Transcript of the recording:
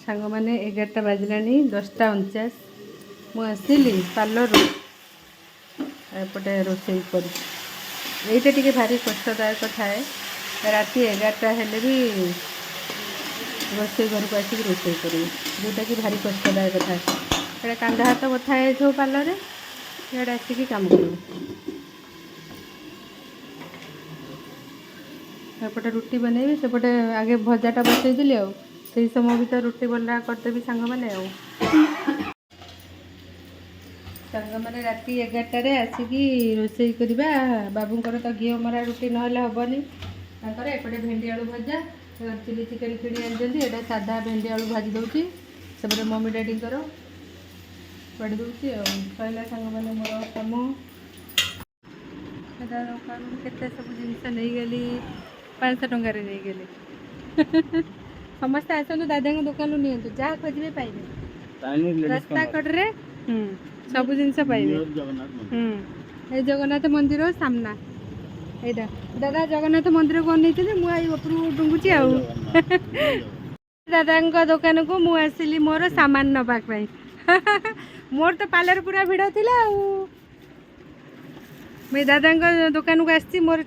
सांग मैंने 11टा बाजला 10टा 49 मुझे आसली पार्लर एपटे रोषे कर यहीटा टी भारी कष्टदायक थाए राति 11टा हेले भी रोषे घर को आसिक रोषे कर जोटा कि भारी कष्टदायक थाए ये कांधा हाथ बथा है पार्लर इे आसिक कम कर एपटे रुटी बनैबी सेपटे आगे भजाटा बसईली से समय भी तो रुटी बना करदेवी सांग मैंने सांग मैंने राति 11टारे आसिक रोषे करवा बाबूंर तो घी मरा रुटी ना हेबनी एपटे भेंडी आलू भजा चिली चिकेन किणी आनी साधा भेंडी आलू भाजी दूसरी सेपटे मम्मी डैडी पड़ी दूसरी सैला सांग मैंने मोर कम दुकान केते सब जिनस नहीं गली 500 टंकार नहीं गले समस्ते आसतु दादा दुकान नियंतु जहाँ खोजे पाइबे रास्ता कड़े सब जिनस पाइबे जगन्नाथ मंदिर सामना यहाँ दादा जगन्नाथ मंदिर को नहीं मुझे डुंगुची आ दादा दुकान को मुझे आसली मोर सामान नापी मोर तो पार्लर पूरा भिड़ थी मैं दादा दुकान को आसी मोर